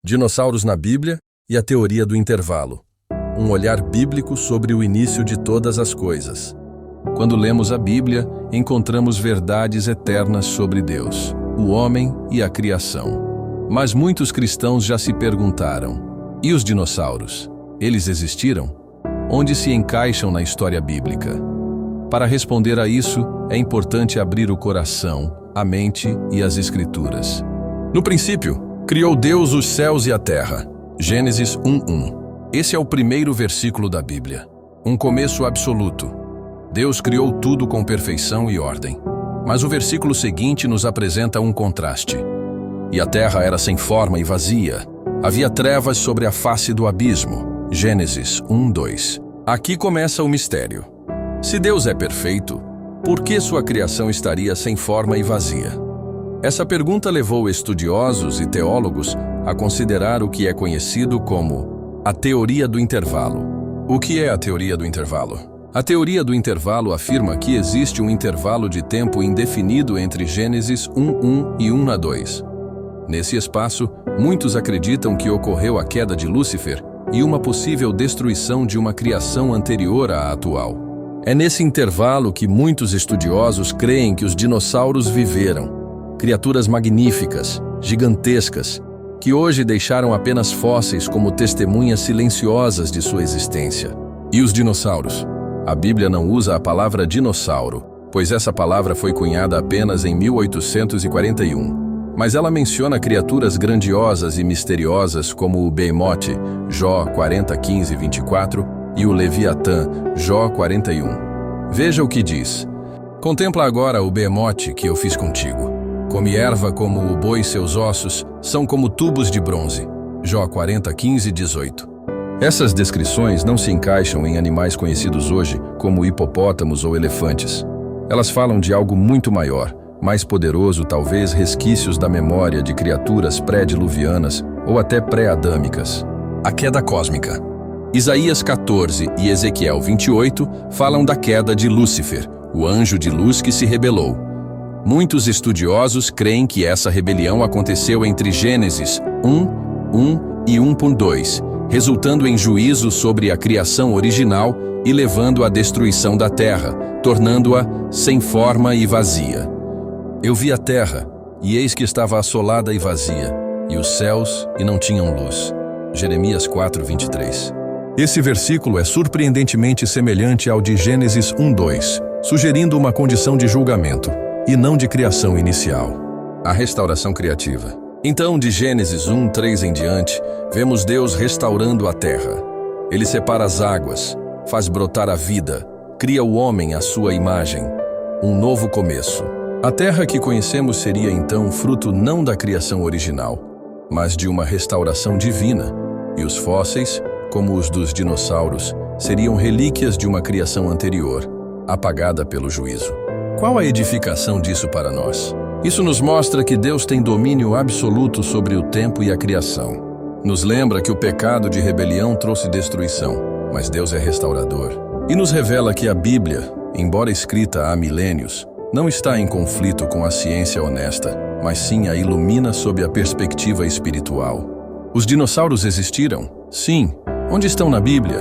Dinossauros na Bíblia e a teoria do intervalo. Um olhar bíblico sobre o início de todas as coisas. Quando lemos a Bíblia, encontramos verdades eternas sobre Deus, o homem e a criação. Mas muitos cristãos já se perguntaram: e os dinossauros? Eles existiram? Onde se encaixam na história bíblica? Para responder a isso, é importante abrir o coração, a mente e as Escrituras. No princípio, criou Deus os céus e a terra. Gênesis 1:1. Esse é o primeiro versículo da Bíblia. Um começo absoluto. Deus criou tudo com perfeição e ordem. Mas o versículo seguinte nos apresenta um contraste. E a terra era sem forma e vazia. Havia trevas sobre a face do abismo. Gênesis 1:2. Aqui começa o mistério. Se Deus é perfeito, por que sua criação estaria sem forma e vazia? Essa pergunta levou estudiosos e teólogos a considerar o que é conhecido como a teoria do intervalo. O que é a teoria do intervalo? A teoria do intervalo afirma que existe um intervalo de tempo indefinido entre Gênesis 1:1 e 1:2. Nesse espaço, muitos acreditam que ocorreu a queda de Lúcifer e uma possível destruição de uma criação anterior à atual. É nesse intervalo que muitos estudiosos creem que os dinossauros viveram, criaturas magníficas, gigantescas, que hoje deixaram apenas fósseis como testemunhas silenciosas de sua existência. E os dinossauros? A Bíblia não usa a palavra dinossauro, pois essa palavra foi cunhada apenas em 1841. Mas ela menciona criaturas grandiosas e misteriosas como o Behemoth, Jó 40:15-24, e o Leviatã, Jó 41. Veja o que diz. Contempla agora o Behemoth que eu fiz contigo. Come erva como o boi, seus ossos são como tubos de bronze. Jó 40:15-18. Essas descrições não se encaixam em animais conhecidos hoje como hipopótamos ou elefantes. Elas falam de algo muito maior, mais poderoso, talvez resquícios da memória de criaturas pré-diluvianas ou até pré-adâmicas. A queda cósmica. Isaías 14 e Ezequiel 28 falam da queda de Lúcifer, o anjo de luz que se rebelou. Muitos estudiosos creem que essa rebelião aconteceu entre Gênesis 1:1 e 1:2, resultando em juízo sobre a criação original e levando à destruição da terra, tornando-a sem forma e vazia. Eu vi a terra, e eis que estava assolada e vazia, e os céus, e não tinham luz. Jeremias 4:23. Esse versículo é surpreendentemente semelhante ao de Gênesis 1:2, sugerindo uma condição de julgamento, e não de criação inicial. A restauração criativa. Então, de Gênesis 1:3 em diante, vemos Deus restaurando a terra. Ele separa as águas, faz brotar a vida, cria o homem à sua imagem. Um novo começo. A terra que conhecemos seria então fruto não da criação original, mas de uma restauração divina, e os fósseis, como os dos dinossauros, seriam relíquias de uma criação anterior, apagada pelo juízo. Qual a edificação disso para nós? Isso nos mostra que Deus tem domínio absoluto sobre o tempo e a criação. Nos lembra que o pecado de rebelião trouxe destruição, mas Deus é restaurador. E nos revela que a Bíblia, embora escrita há milênios, não está em conflito com a ciência honesta, mas sim a ilumina sob a perspectiva espiritual. Os dinossauros existiram? Sim. Onde estão na Bíblia?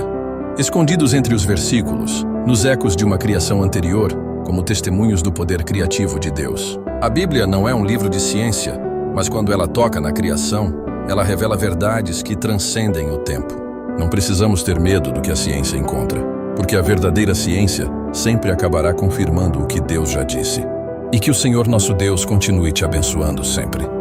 Escondidos entre os versículos, nos ecos de uma criação anterior, como testemunhos do poder criativo de Deus. A Bíblia não é um livro de ciência, mas quando ela toca na criação, ela revela verdades que transcendem o tempo. Não precisamos ter medo do que a ciência encontra, porque a verdadeira ciência sempre acabará confirmando o que Deus já disse. E que o Senhor nosso Deus continue te abençoando sempre.